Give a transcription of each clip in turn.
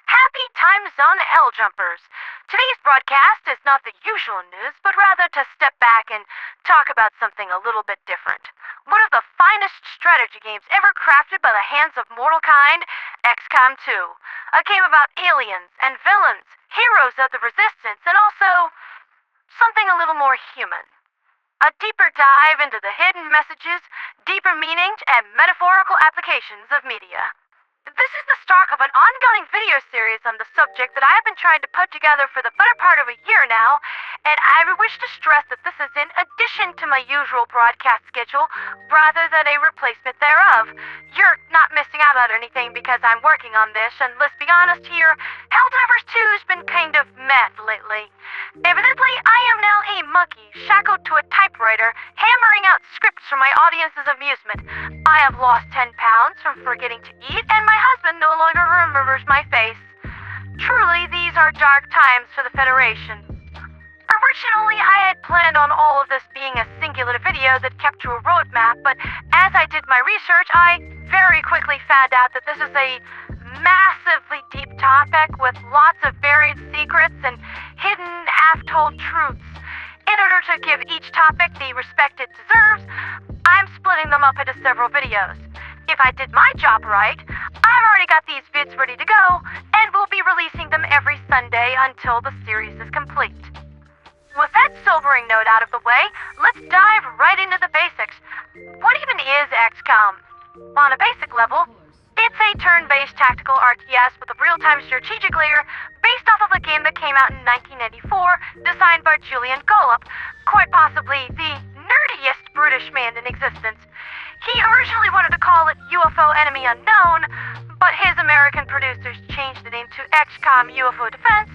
Happy Time Zone Hell Jumpers! Today's broadcast is not the usual news, but rather to step back and talk about something a little bit different. One of the finest strategy games ever crafted by the hands of mortal kind, XCOM 2. A game about aliens and villains, heroes of the resistance, and also something a little more human. A deeper dive into the hidden messages, deeper meanings, and metaphorical applications of media. This is the start of an ongoing video series on the subject that I have been trying to put together for the better part of a year now, and I wish to stress that this is in addition to my usual broadcast schedule, rather than a replacement thereof. You're not missing out on anything because I'm working on this, and let's be honest here, Helldivers 2's been kind of meh lately. Evidently, I am now a monkey shackled to a typewriter, hammering out scripts for my audience's amusement. I have lost 10 pounds from forgetting to eat, and my husband no longer remembers my face. Truly, these are dark times for the Federation. Originally, I had planned on all of this being a singular video that kept to a roadmap, but as I did my research, I very quickly found out that this is a massively deep topic with lots of buried secrets and hidden, half-told truths. In order to give each topic the respect it deserves, I'm splitting them up into several videos. If I did my job right, I've already got these vids ready to go, and we'll be releasing them every Sunday until the series is complete. With that sobering note out of the way, let's dive right into the basics. What even is XCOM? On a basic level, it's a turn-based tactical RTS with a real-time strategic layer based off of a game that came out in 1994, designed by Julian Gollop, quite possibly the nerdiest British man in existence. He originally wanted to call it UFO Enemy Unknown, but his American producers changed it into XCOM UFO Defense,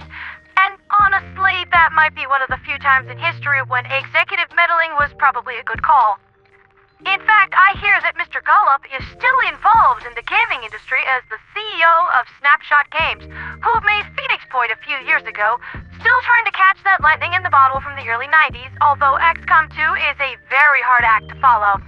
and honestly, that might be one of the few times in history when executive meddling was probably a good call. In fact, I hear that Mr. Gollop is still involved in the gaming industry as the CEO of Snapshot Games, who made Phoenix Point a few years ago, still trying to catch that lightning in the bottle from the early 90s, although XCOM 2 is a very hard act to follow.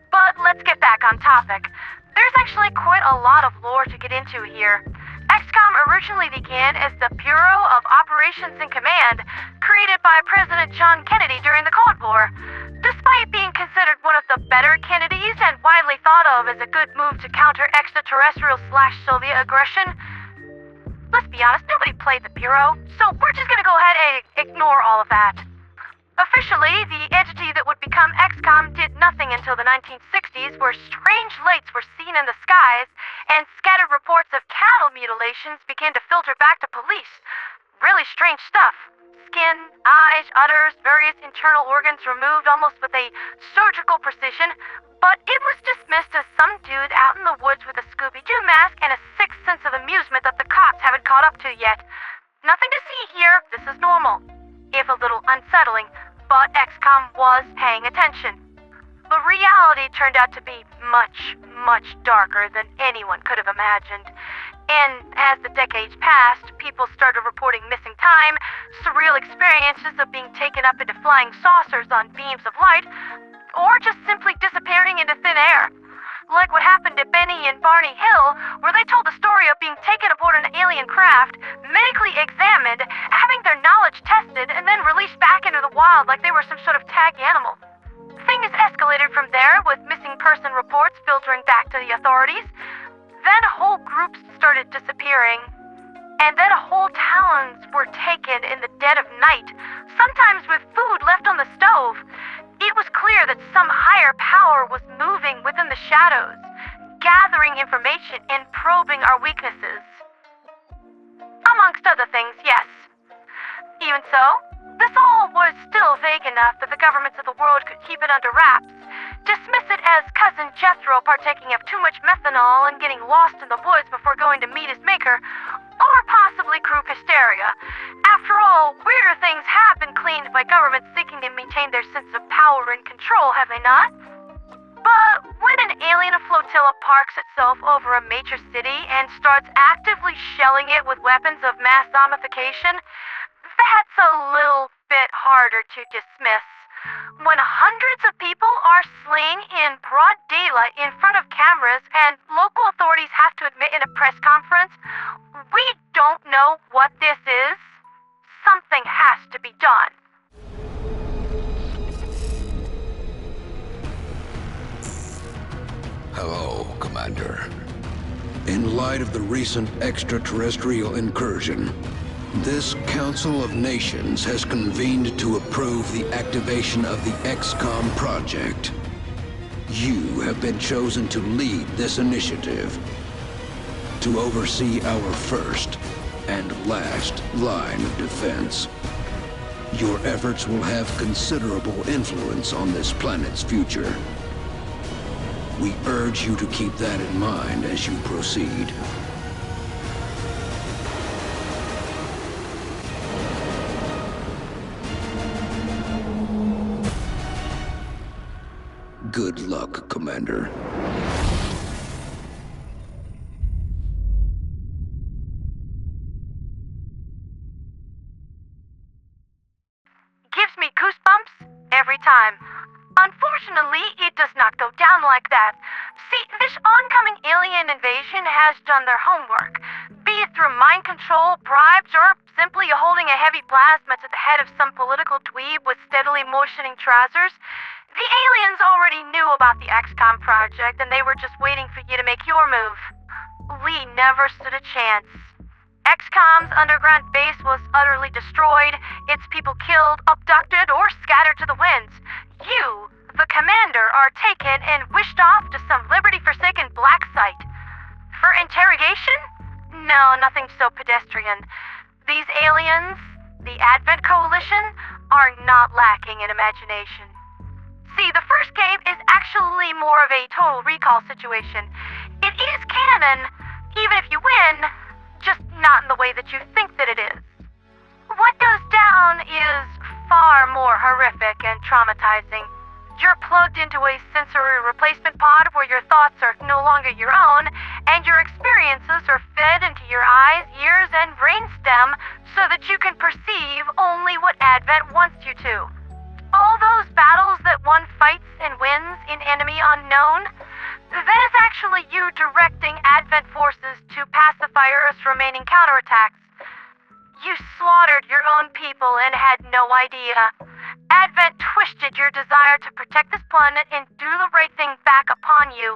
But let's get back on topic. There's actually quite a lot of lore to get into here. XCOM originally began as the Bureau of Operations and Command, created by President John Kennedy during the Cold War. Despite being considered one of the better Kennedys and widely thought of as a good move to counter extraterrestrial/Soviet aggression, let's be honest, nobody played the Bureau, so we're just gonna go ahead and ignore all of that. Officially, the entity that would become XCOM did nothing until the 1960s, where strange lights were seen in the skies, and scattered reports of cattle mutilations began to filter back to police. Really strange stuff. Skin, eyes, udders, various internal organs removed almost with a surgical precision, but it was dismissed as some dude out in the woods with a Scooby-Doo mask and a sick sense of amusement that the cops haven't caught up to yet. Nothing to see here, this is normal. If a little unsettling, but XCOM was paying attention. The reality turned out to be much, much darker than anyone could have imagined. And as the decades passed, people started reporting missing time, surreal experiences of being taken up into flying saucers on beams of light, or just simply disappearing into thin air. Like what happened to Benny and Barney Hill, where they told the story of being taken aboard an alien craft, medically examined, having their knowledge tested, and then released back into the wild like they were some sort of tag animal. Things escalated from there, with missing person reports filtering back to the authorities. Then whole groups started disappearing. And then whole towns were taken in the dead of night, sometimes with food left on the stove. It was clear that some higher power was moving within the shadows, gathering information and probing our weaknesses. Amongst other things, yes. Even so, this all was still vague enough that the governments of the world could keep it under wraps, dismiss it as Cousin Jethro partaking of too much methanol and getting lost in the woods before going to meet his maker, or possibly group hysteria. After all, weirder things have been cleaned by governments seeking to maintain their sense of power and control, have they not? But when an alien flotilla parks itself over a major city and starts actively shelling it with weapons of mass zombification, that's a little bit harder to dismiss. When hundreds of people are slain in broad daylight in front of cameras and local authorities have to admit in a press conference, we know what this is, something has to be done. Hello, Commander. In light of the recent extraterrestrial incursion, this Council of Nations has convened to approve the activation of the XCOM project. You have been chosen to lead this initiative, to oversee our first and last line of defense. Your efforts will have considerable influence on this planet's future. We urge you to keep that in mind as you proceed. Good luck, Commander. Gives me goosebumps every time. Unfortunately, it does not go down like that. See, this oncoming alien invasion has done their homework. Be it through mind control, bribes, or simply holding a heavy plasma to the head of some political dweeb with steadily moistening trousers. The aliens already knew about the XCOM project, and they were just waiting for you to make your move. We never stood a chance. XCOM's underground base was utterly destroyed, its people killed, abducted, or scattered to the winds. You, the commander, are taken and wished off to some liberty-forsaken black site. For interrogation? No, nothing so pedestrian. These aliens, the Advent Coalition, are not lacking in imagination. See, the first game is actually more of a total recall situation. It is canon, even if you win, just not in the way that you think that it is. What goes down is far more horrific and traumatizing. You're plugged into a sensory replacement pod where your thoughts are no longer your own, and your experiences are fed into your eyes, ears, and brainstem so that you can perceive only what Advent wants you to. All those battles that one fights and wins in enemy unknown, that is actually you directing Advent forces to pacify Earth's remaining counterattacks. You slaughtered your own people and had no idea. Advent twisted your desire to protect this planet and do the right thing back upon you,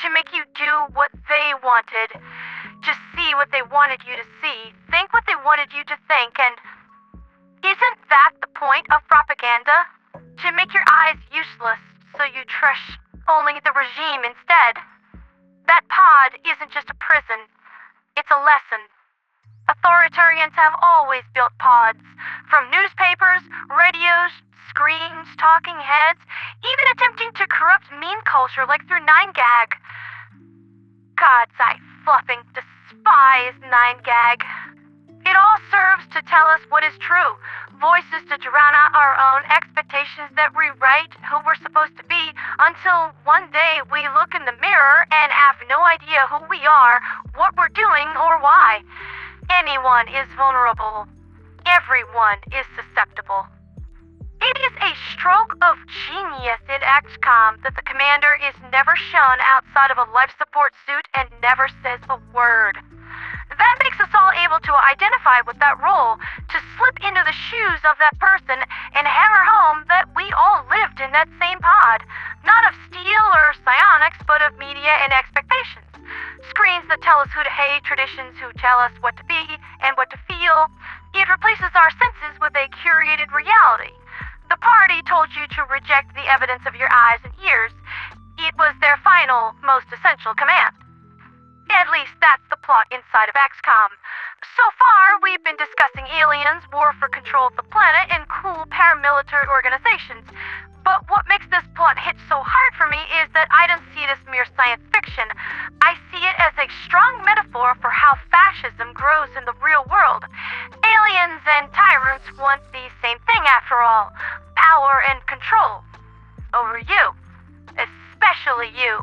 to make you do what they wanted. Just see what they wanted you to see, think what they wanted you to think, and isn't that the point of propaganda? To make your eyes useless, so you trust only the regime instead. That pod isn't just a prison, it's a lesson. Authoritarians have always built pods, from newspapers, radios, screens, talking heads, even attempting to corrupt meme culture like through 9gag. Gods, I fluffing despise 9gag. It all serves to tell us what is true, voices to drown out our own expectations that rewrite who we're supposed to be until one day we look in the mirror and have no idea who we are, what we're doing, or why. Anyone is vulnerable. Everyone is susceptible. It is a stroke of genius in XCOM that the commander is never shown outside of a life support suit and never says a word. That makes us all able to identify with that role, to slip into the shoes of that person and hammer home that we all lived in that same pod, not of steel or psionics, but of media and expectations. Screens that tell us who to hate, traditions who tell us what to be and what to feel. It replaces our senses with a curated reality. The party told you to reject the evidence of your eyes and ears. It was their final, most essential command. At least that's the plot inside of XCOM. So far, we've been discussing aliens, war for control of the planet, and cool paramilitary organizations. But what makes this plot hit so hard for me is that I don't see it as mere science fiction. I see it as a strong metaphor for how fascism grows in the real world. Aliens and tyrants want the same thing after all. Power and control. Over you. Especially you.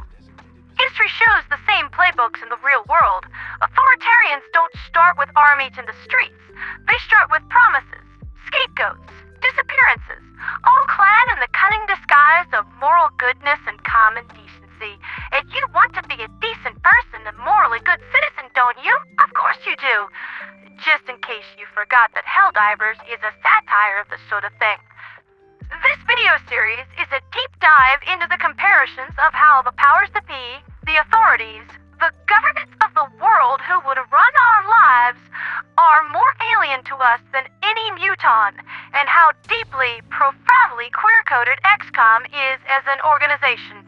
History shows the same playbooks in the real world. Authoritarians don't start with armies in the streets. They start with promises, scapegoats, disappearances, all clad in the cunning disguise of moral goodness and common decency. And you want to be a decent person and morally good citizen, don't you? Of course you do. Just in case you forgot that Helldivers is a satire of this sort of thing. This video series is a deep dive into the comparisons of how the powers that be, the authorities, the governments of the world who would run our lives are more alien to us than any muton, and how deeply, profoundly queer-coded XCOM is as an organization.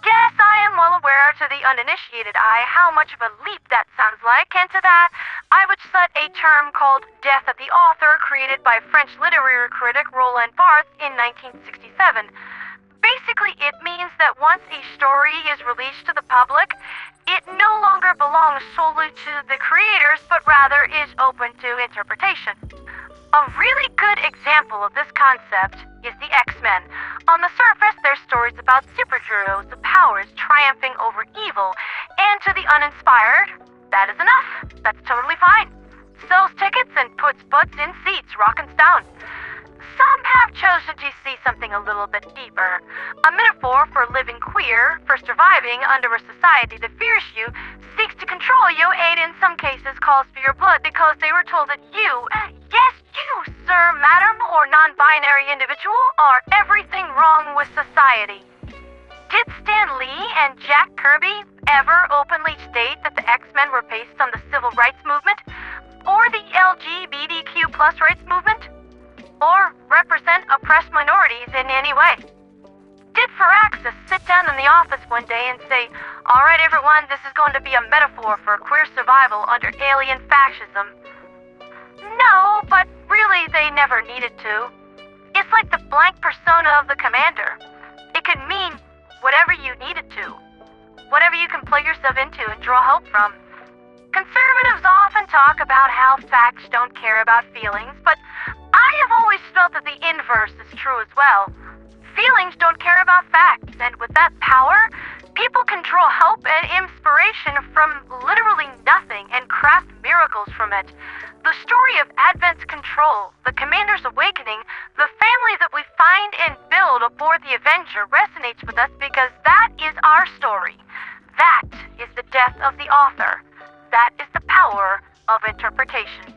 Yes, I am well aware to the uninitiated eye how much of a leap that sounds like, and to that, I would cite a term called death of the author created by French literary critic Roland Barthes in 1967. Basically, it means that once a story is released to the public, it no longer belongs solely to the creators, but rather is open to interpretation. A really good example of this concept is the X-Men. On the surface, they're stories about superheroes with powers triumphing over evil, and to the uninspired, that is enough. That's totally fine. Sells tickets and puts butts in seats, rockin' stone. Some have chosen to see something a little bit deeper. A metaphor for living queer, for surviving under a society that fears you, seeks to control you, and in some cases calls for your blood because they were told that you, yes you, sir, madam, or non-binary individual, are everything wrong with society. Did Stanley and Jack Kirby ever openly state that the X-Men were based on the civil rights movement? Or the LGBTQ plus rights movement? Or represent oppressed minorities in any way? Did Firaxis sit down in the office one day and say, "All right, everyone, this is going to be a metaphor for queer survival under alien fascism"? No, but really they never needed to. It's like the blank persona of the commander. It could mean whatever you needed to. Whatever you can plug yourself into and draw hope from. Conservatives often talk about how facts don't care about feelings, but I have always felt that the inverse is true as well. Feelings don't care about facts, and with that power, people can draw hope and inspiration from literally nothing and craft miracles from it. The story of Advent's control, the Commander's awakening, the family that we find and build aboard the Avenger resonates with us because that is our story. That is the death of the author. That is the power of interpretation.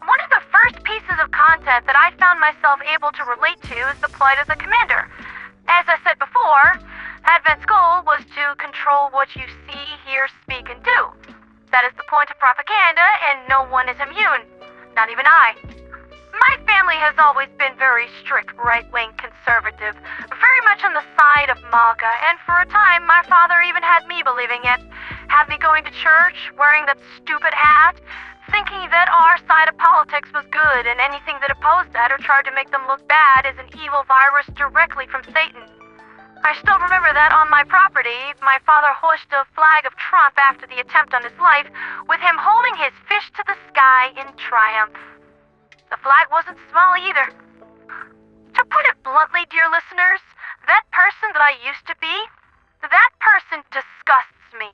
One of the first pieces of content that I found myself able to relate to is the plight of the Commander. As I said before, Advent's goal was to control what you see, hear, speak, and do. That is the point of propaganda, and no one is immune. Not even I. My family has always been very strict, right-wing conservative, very much on the side of MAGA, and for a time my father even had me believing it. Had me going to church, wearing that stupid hat, thinking that our side of politics was good and anything that opposed that or tried to make them look bad is an evil virus directly from Satan. I still remember that on my property, my father hoisted a flag of Trump after the attempt on his life, with him holding his fist to the sky in triumph. The flag wasn't small either. To put it bluntly, dear listeners, that person that I used to be, that person disgusts me.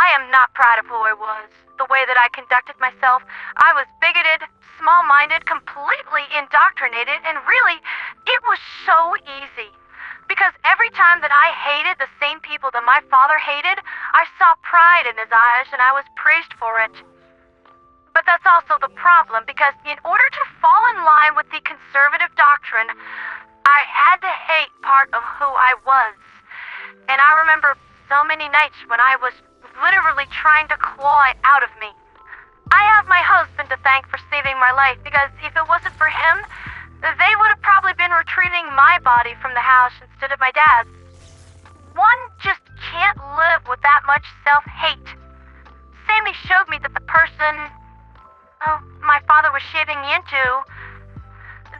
I am not proud of who I was, the way that I conducted myself. I was bigoted, small-minded, completely indoctrinated, and really, it was so easy. Because every time that I hated the same people that my father hated, I saw pride in his eyes and I was praised for it. But that's also the problem, because in order to fall in line with the conservative doctrine, I had to hate part of who I was. And I remember so many nights when I was literally trying to claw it out of me. I have my husband to thank for saving my life, because if it wasn't for him, they would have probably been retrieving my body from the house instead of my dad's. One just can't live with that much self-hate. Sammy showed me that the person my father was shaping me into,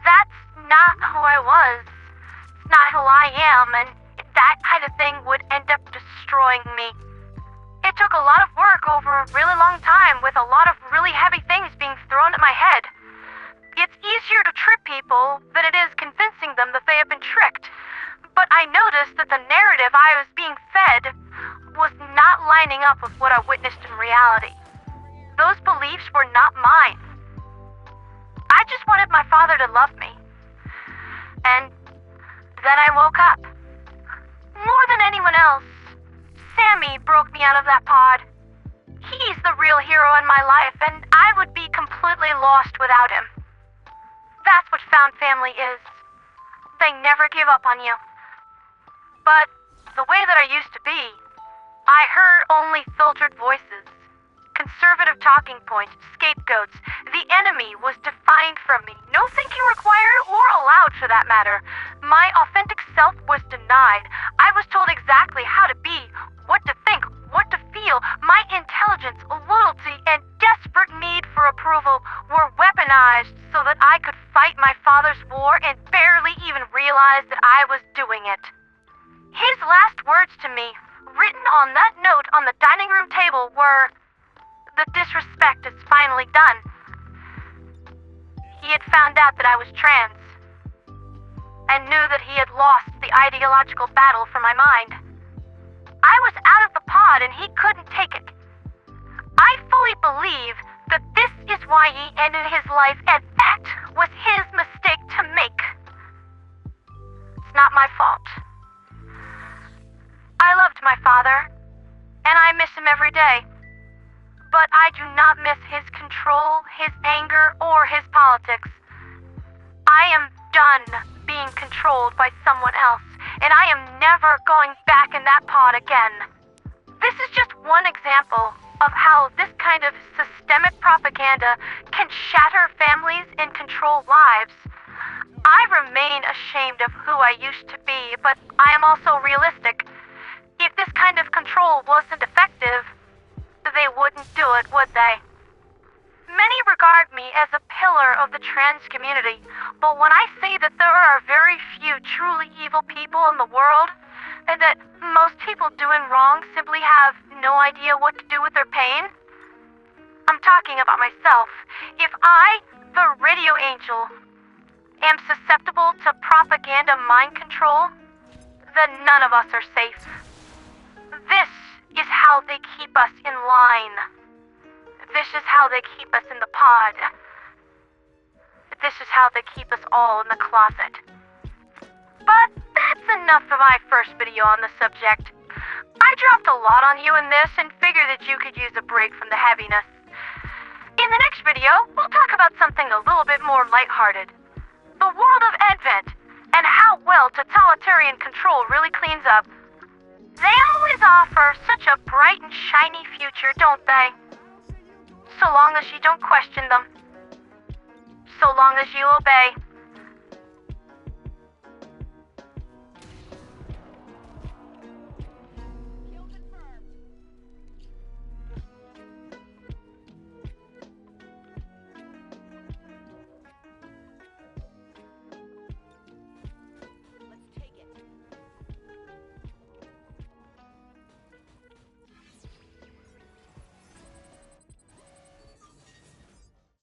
that's not who I was. It's not who I am, and that kind of thing would end up destroying me. It took a lot of work over a really long time, with a lot of really heavy things being thrown at my head. It's easier to trip people than it is convincing them that they have been tricked. But I noticed that the narrative I was being fed was not lining up with what I witnessed in reality. Those beliefs were not mine. I just wanted my father to love me. And then I woke up. More than anyone else, Sammy broke me out of that pod. He's the real hero in my life, and I would found family is. They never give up on you. But the way that I used to be, I heard only filtered voices, conservative talking points, scapegoats. The enemy was defined from me. No thinking required or allowed for that matter. My authentic self was denied. I was told exactly how to be, what to think, what to feel. My intelligence, loyalty, and desperate need for approval were weaponized so that I could fight my father's war and barely even realize that I was doing it. His last words to me, written on that note on the dining room table, were, "The disrespect is finally done." He had found out that I was trans, and knew that he had lost the ideological battle for my mind. I was out of the pod and he couldn't take it. I fully believe that this is why he ended his life, and that was his mistake to make. It's not my fault. I loved my father, and I miss him every day. But I do not miss his control, his anger, or his politics. I am done being controlled by someone else, and I am never going back in that pod again. This is just one example of how this kind of systemic propaganda can shatter families and control lives. I remain ashamed of who I used to be, but I am also realistic. If this kind of control wasn't effective, they wouldn't do it, would they? Many regard me as a pillar of the trans community, but when I say that there are very few truly evil people in the world, and that most people doing wrong simply have no idea what to do with their pain, I'm talking about myself. If I, the radio angel, am susceptible to propaganda mind control, then none of us are safe. This is how they keep us in line. This is how they keep us in the pod. This is how they keep us all in the closet. But that's enough for my first video on the subject. I dropped a lot on you in this and figured that you could use a break from the heaviness. In the next video, we'll talk about something a little bit more lighthearted. The world of Advent, and how well totalitarian control really cleans up. They always offer such a bright and shiny future, don't they? So long as you don't question them. So long as you obey.